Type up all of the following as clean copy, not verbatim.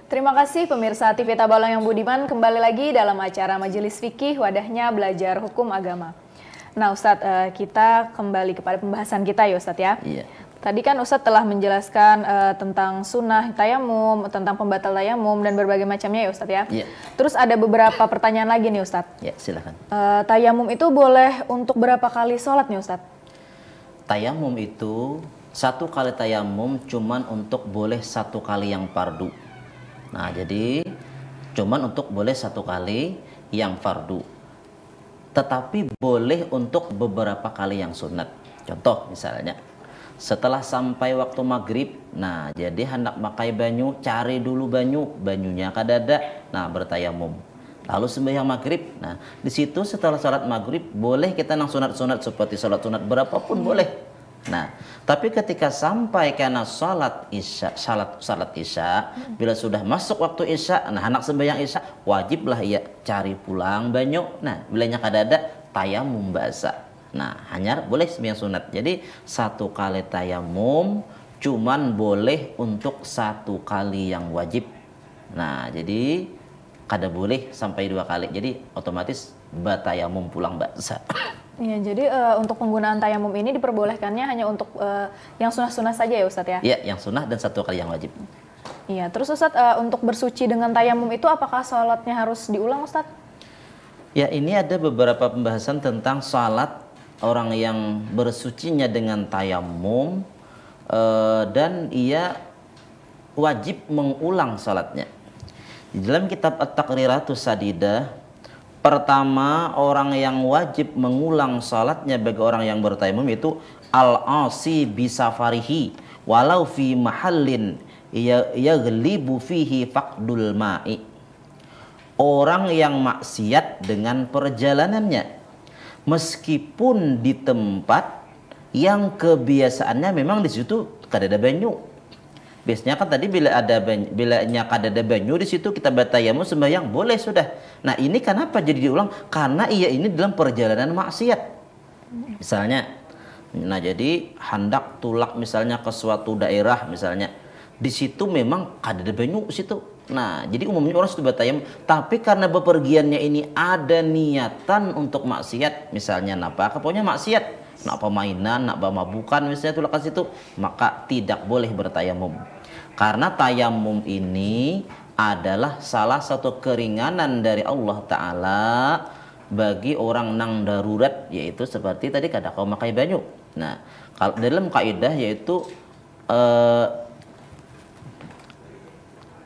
Terima kasih pemirsa TV Tabalong yang budiman, kembali lagi dalam acara Majelis Fikih, wadahnya belajar hukum agama. Nah Ustadz, kita kembali kepada pembahasan kita ya Ustadz ya. Iya. Tadi kan Ustadz telah menjelaskan tentang sunnah tayamum, tentang pembatal tayamum dan berbagai macamnya ya Ustadz ya. Iya. Terus ada beberapa pertanyaan lagi nih Ustadz. Ya, silakan. Tayamum itu boleh untuk berapa kali sholat nih Ustadz? Tayamum itu satu kali tayamum cuman untuk boleh satu kali yang fardu. Nah, jadi cuman untuk boleh satu kali yang fardu. Tetapi boleh untuk beberapa kali yang sunat. Contoh misalnya, setelah sampai waktu maghrib, nah jadi hendak pakai banyu, cari dulu banyunya kadada, nah bertayamum. Lalu sembahyang maghrib, nah di situ setelah sholat maghrib boleh kita nang sunat-sunat seperti sholat sunat berapapun boleh. Nah, tapi ketika sampai karena salat isya, bila sudah masuk waktu isya, nah anak sembahyang isya, wajiblah ia cari pulang banyu. Nah, bilanya kadada tayamum basah. Nah, hanya boleh sembahyang sunat. Jadi satu kali tayamum cuman boleh untuk satu kali yang wajib. Nah, jadi kada boleh sampai dua kali. Jadi otomatis batayamum pulang basah. Iya, jadi untuk penggunaan tayamum ini diperbolehkannya hanya untuk yang sunah-sunah saja ya Ustadz ya? Iya, yang sunah dan satu kali yang wajib. Iya, terus Ustadz untuk bersuci dengan tayamum itu apakah sholatnya harus diulang Ustadz? Ya, ini ada beberapa pembahasan tentang salat orang yang bersucinya dengan tayamum dan ia wajib mengulang salatnya. Di dalam kitab At-Taqriratus Sadidah, pertama, orang yang wajib mengulang salatnya bagi orang yang bertayamum itu al-asi bisafarihi walau fi mahallin yaghlibu fihi faqdul ma'i. Orang yang maksiat dengan perjalanannya meskipun di tempat yang kebiasaannya memang di situ kada ada banyu. Biasanya kan tadi bila kada ada banyu di situ kita bertayamum sembahyang boleh sudah. Nah, ini kenapa jadi diulang? Karena ia ini dalam perjalanan maksiat. Misalnya, nah jadi hendak tulak misalnya ke suatu daerah misalnya. Di situ memang kada ada banyu di situ. Nah, jadi umumnya orang situ bertayamum, tapi karena bepergiannya ini ada niatan untuk maksiat, misalnya napa? Pokoknya maksiat. Nak permainan, nak mabuk-mabukan misalnya tulak ke situ, maka tidak boleh bertayamum. Karena tayamum ini adalah salah satu keringanan dari Allah Ta'ala bagi orang nang darurat, yaitu seperti tadi kada kau makai banyu. Nah, kalau dalam kaidah yaitu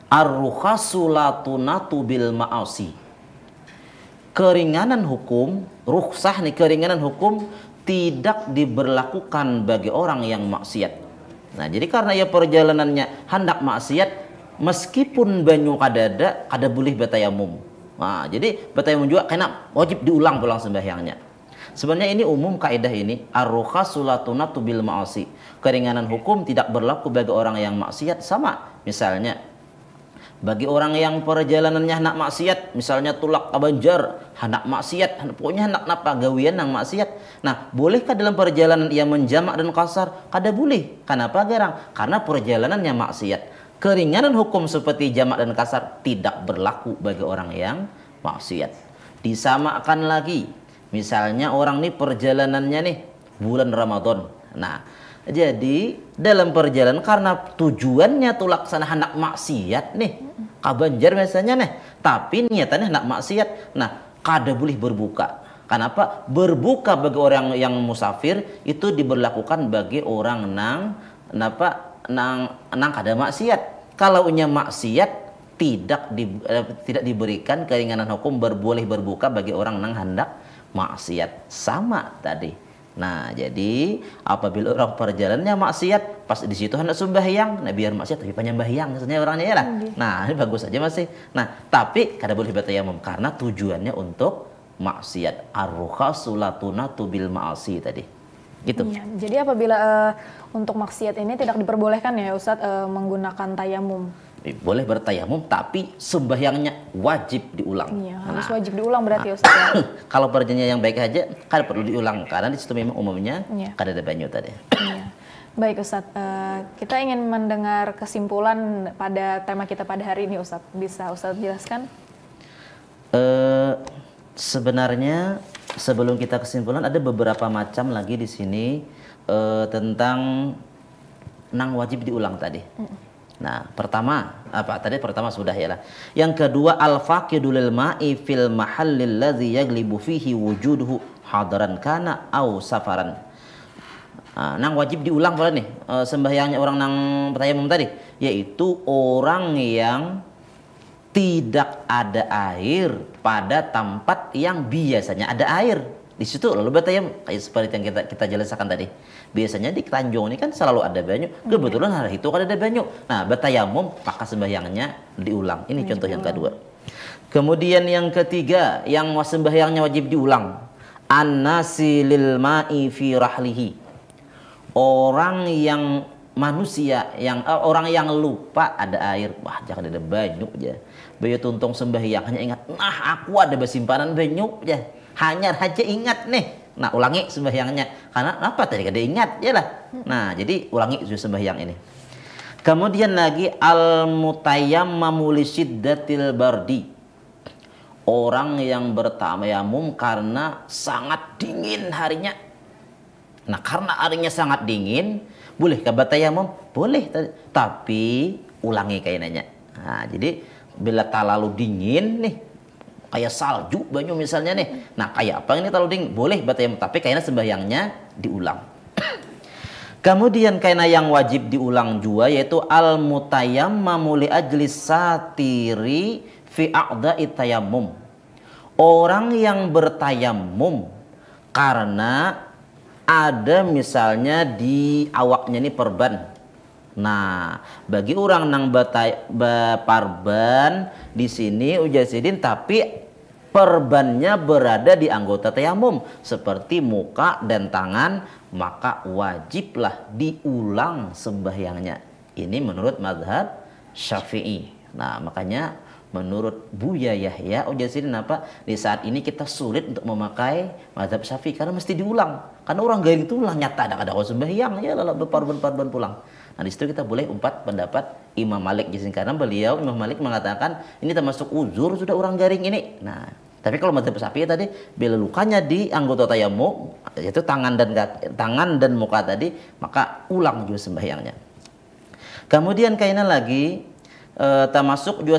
ar-rukhasu la tunatu bil ma'asi. Keringanan hukum, rukhsah nih, keringanan hukum tidak diberlakukan bagi orang yang maksiat. Nah, jadi karena ia perjalanannya hendak maksiat, meskipun banyu kada boleh bertayamum. Nah, jadi bertayamum juga kena wajib diulang pulang sembahyangnya. Sebenarnya ini umum kaidah ini, ar-rukhasu la tunatu bil ma'asi. Keringanan hukum tidak berlaku bagi orang yang maksiat. Sama misalnya bagi orang yang perjalanannya hendak maksiat, misalnya tulak ke Banjar, hendak maksiat, pokoknya hendak napa gawian nang maksiat. Nah, bolehkah dalam perjalanan ia menjamak dan kasar? Kada boleh. Kenapa garang? Karena perjalanannya maksiat. Keringanan hukum seperti jamak dan kasar tidak berlaku bagi orang yang maksiat. Disamakan lagi, misalnya orang nih perjalanannya nih bulan Ramadan. Nah, jadi dalam perjalanan karena tujuannya tuh laksana hendak maksiat nih, ke Banjar misalnya nih, tapi niatannya hendak maksiat. Nah, kada boleh berbuka. Kenapa? Berbuka bagi orang yang musafir itu diberlakukan bagi orang nang kada maksiat. Kalau nya maksiat tidak diberikan keringanan hukum boleh berbuka bagi orang nang hendak maksiat. Sama tadi. Nah, jadi apabila orang perjalanannya maksiat, pas di situ hendak sembahyang, nah biar maksiat tapi panjang bahyang misalnya orangnya ya lah. Nah, ini bagus aja masih. Nah, tapi kada boleh bertayamum karena tujuannya untuk maksiat. Ar-rukhasu la tunatu bil ma'asi tadi. Gitu. Iya, jadi apabila untuk maksiat ini tidak diperbolehkan ya Ustadz menggunakan tayamum. Boleh bertayamum tapi sembahyangnya wajib diulang. Iya, harus wajib diulang berarti Ustaz ya. Kalau perjanjian yang baik aja kan perlu diulang karena di situ memang umumnya kada ada banyu tadi. Iya. Baik Ustadz, kita ingin mendengar kesimpulan pada tema kita pada hari ini Ustadz. Bisa Ustadz jelaskan? Sebenarnya sebelum kita kesimpulan ada beberapa macam lagi di sini tentang nang wajib diulang tadi. Nah, pertama apa tadi? Pertama sudah ya lah. Yang kedua al-faqidu lil ma'i fil mahallil ladzi yaglibu fihi wujuduhu hadaran kana au safaran. Nang wajib diulang boleh nih sembahyangnya orang nang tayamum tadi, yaitu orang yang tidak ada air pada tempat yang biasanya ada air. Di situ lalu bertayamum kayak seperti yang kita jelaskan tadi. Biasanya di Tanjung ini kan selalu ada banyu. Kebetulan hari itu kan ada banyu. Nah, bertayamum maka sembahyangnya diulang. Ini contoh yang kedua. Kemudian yang ketiga, yang sembahyangnya wajib diulang. An-nasi lil ma'i fi rahlihi. Orang yang manusia yang orang yang lupa ada air. Wah, jangan ada banyu aja. Bayu tuntung sembahyang hanya ingat, nah aku ada bersimpanan banyu aja. Hanya aja ingat nih. Nah, ulangi sembahyangnya. Karena apa tadi kada ingat ya lah. Nah, jadi ulangi sembahyang ini. Kemudian lagi al-mutayammamu li syiddatil bardi. Orang yang bertayamum karena sangat dingin harinya. Nah, karena harinya sangat dingin, boleh ke bertayamum? Boleh, tapi ulangi kainannya. Nah, jadi bila terlalu dingin nih, kayak salju banyu misalnya nih. Nah, kayak apa ini terlalu dingin? Boleh bertayamum, tapi kayaknya sembahyangnya diulang. Kemudian kayaknya yang wajib diulang juga yaitu al-mutayammamu li ajli satiri fi a'dha'i tayammum. Orang yang bertayamum karena ada misalnya di awaknya ini perban. Nah, bagi orang nang parban di sini ujasidin tapi perbannya berada di anggota tayamum seperti muka dan tangan, maka wajiblah diulang sembahyangnya. Ini menurut mazhab Syafi'i. Nah, makanya menurut Buya Yahya ujasidin apa? Di saat ini kita sulit untuk memakai mazhab Syafi'i karena mesti diulang. Karena orang garing itu lah nyata ada sembahyang ya lalu berparban pulang. Nah, di situ kita boleh umpat pendapat Imam Malik jadi karena beliau Imam Malik mengatakan ini termasuk uzur sudah orang garing ini. Nah, tapi kalau mazhab Syafi'i tadi bila lukanya di anggota tayamum yaitu tangan dan muka tadi, maka ulang juga sembahyangnya. Kemudian kainan lagi termasuk juga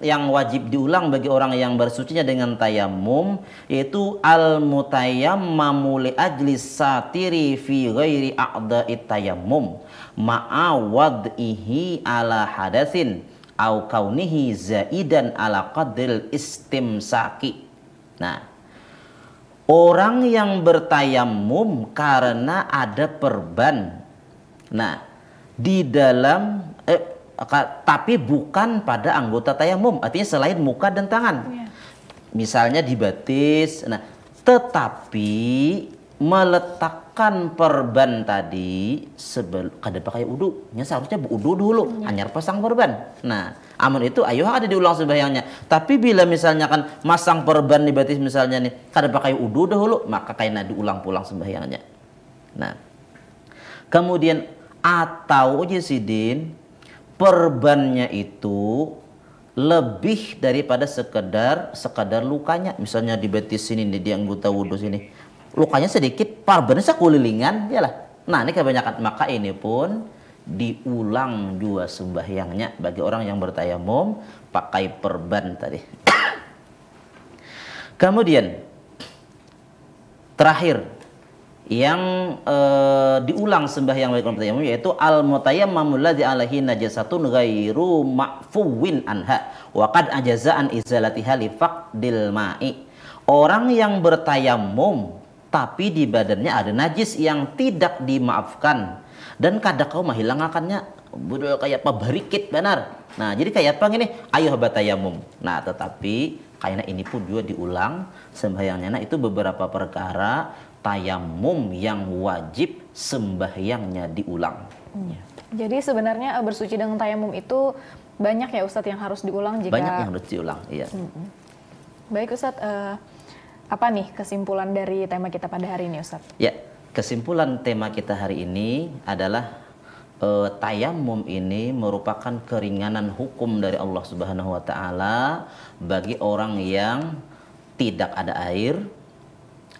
yang wajib diulang bagi orang yang bersucinya dengan tayamum yaitu al-mutayammamu li ajli satiri fi ghairi a'dha'i tayammum ma'a wad'ihi ala hadatsin au kaunihi zaidan ala qadril istimsaki. Nah, orang yang bertayamum karena ada perban. Nah, di dalam tapi bukan pada anggota tayamum, artinya selain muka dan tangan. Misalnya di batis. Nah, tetapi meletakkan perban tadi kada pakai wudu, seharusnya wudu dulu, hanya pasang perban. Nah, amun itu ayo ada diulang sembahyangnya. Tapi bila misalnya kan masang perban di batis misalnya nih, kada pakai wudu dahulu, maka kayaknya diulang pulang sembahyangnya. Nah, kemudian atau ujisidin perbannya itu lebih daripada sekedar lukanya. Misalnya di betis sini di anggota wudhu sini lukanya sedikit, perbannya sekulilingan ya lah. Nah, ini kebanyakan, maka ini pun diulang juga sembahyangnya bagi orang yang bertayamum pakai perban tadi. Kemudian terakhir yang diulang sembahyang bagi orang bertayamum yaitu al-mutayammamul ladzi alaihi najasatun ghairu ma'fuwin anha wa qad ajaza an izalatiha li faqdil ma'i. Orang yang bertayamum tapi di badannya ada najis yang tidak dimaafkan dan kada kau menghilangkannya budul kayak apa barikit benar. Nah, jadi kayak apa gini? Ayo bertayamum. Nah, tetapi kayaknya ini pun juga diulang sembahyangnya. Nah, itu beberapa perkara tayamum yang wajib sembahyangnya diulang. Jadi sebenarnya bersuci dengan tayamum itu banyak ya Ustadz yang harus diulang jika banyak yang harus diulang. Iya. Baik Ustadz, apa nih kesimpulan dari tema kita pada hari ini Ustadz? Ya, kesimpulan tema kita hari ini adalah tayamum ini merupakan keringanan hukum dari Allah Subhanahu wa taala bagi orang yang tidak ada air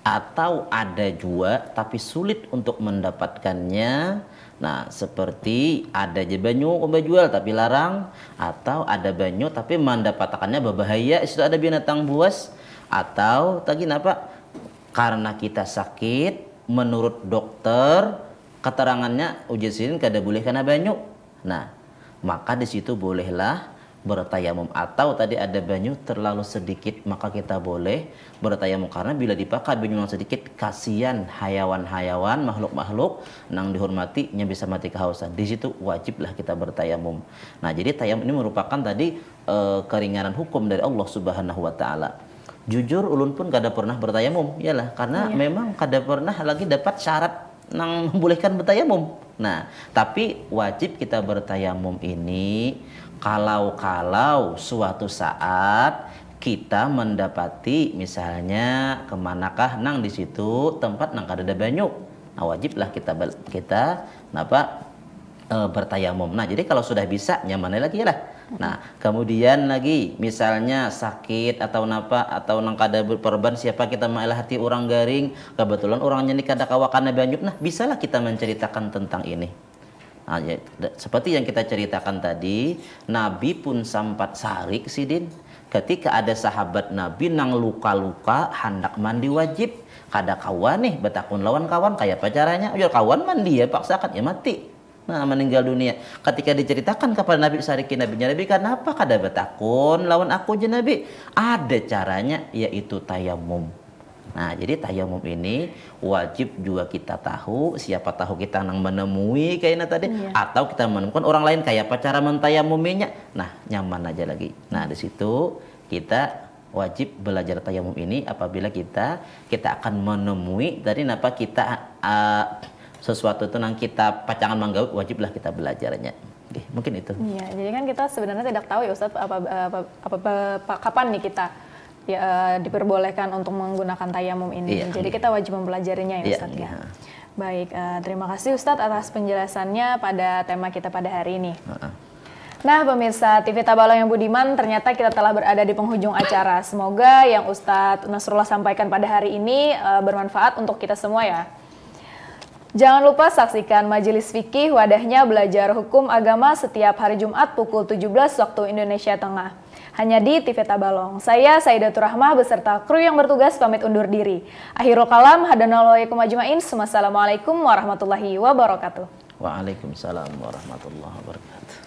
atau ada jua tapi sulit untuk mendapatkannya. Nah, seperti ada je banyu jual tapi larang, atau ada banyu tapi mendapatkannya berbahaya, itu ada binatang buas, atau tadi apa? Karena kita sakit, menurut dokter keterangannya ujisin kada boleh kena banyu. Nah, maka di situ bolehlah bertayamum, atau tadi ada banyu terlalu sedikit maka kita boleh bertayamum, karena bila dipakai banyu yang sedikit kasihan hayawan-hayawan, makhluk-makhluk nang dihormati yang bisa mati kehausan. Di situ wajiblah kita bertayamum. Nah, jadi tayamum ini merupakan tadi keringanan hukum dari Allah Subhanahu wa taala. Jujur ulun pun kada pernah bertayamum, iyalah karena memang kada pernah lagi dapat syarat nang membolehkan bertayamum. Nah, tapi wajib kita bertayamum ini kalau suatu saat kita mendapati misalnya kemanakah nang di situ tempat nang kada ada banyu. Nah, wajiblah kita bertayamum. Nah, jadi kalau sudah bisa nyaman lagi lah. Nah, kemudian lagi misalnya sakit atau nang kada berperban siapa kita maelah hati orang garing, kebetulan orangnya ni kada kawakan banyu. Nah, bisalah kita menceritakan tentang ini. Nah, ya, seperti yang kita ceritakan tadi, Nabi pun sempat sarik sidin ketika ada sahabat Nabi nang luka-luka hendak mandi wajib, kada kawan nih betakun lawan kawan kayak apa caranya? Ya kawan mandi ya paksakan ya mati. Nah, meninggal dunia. Ketika diceritakan kepada Nabi sarikin Nabinya, Nabi kenapa kada betakun lawan aku je Nabi? Ada caranya, yaitu tayamum. Nah, jadi tayamum ini wajib juga kita tahu. Siapa tahu kita nang menemui kayaknya tadi, atau kita menemukan orang lain kayak apa cara mentayamuminya. Nah, nyaman aja lagi. Nah, di situ kita wajib belajar tayamum ini apabila kita akan menemui dari apa kita sesuatu itu nang kita pacangan manggaut, wajiblah kita belajarnya. Oke, mungkin itu. Iya, jadi kan kita sebenarnya tidak tahu ya Ustadz kapan nih kita diperbolehkan untuk menggunakan tayamum ini. Iya, jadi kita wajib mempelajarinya ya Ustadz. Iya. Baik, terima kasih Ustadz atas penjelasannya pada tema kita pada hari ini. Nah, pemirsa TV Tabalong yang budiman, ternyata kita telah berada di penghujung acara. Semoga yang Ustadz Nasrullah sampaikan pada hari ini bermanfaat untuk kita semua ya. Jangan lupa saksikan Majelis Fikih Wadahnya Belajar Hukum Agama setiap hari Jumat pukul 17 waktu Indonesia Tengah. Hanya di TV Tabalong. Saya Saidatul Rahmah beserta kru yang bertugas pamit undur diri. Akhirul kalam, hadanallahu ajmain. Wassalamualaikum warahmatullahi wabarakatuh. Waalaikumsalam warahmatullahi wabarakatuh.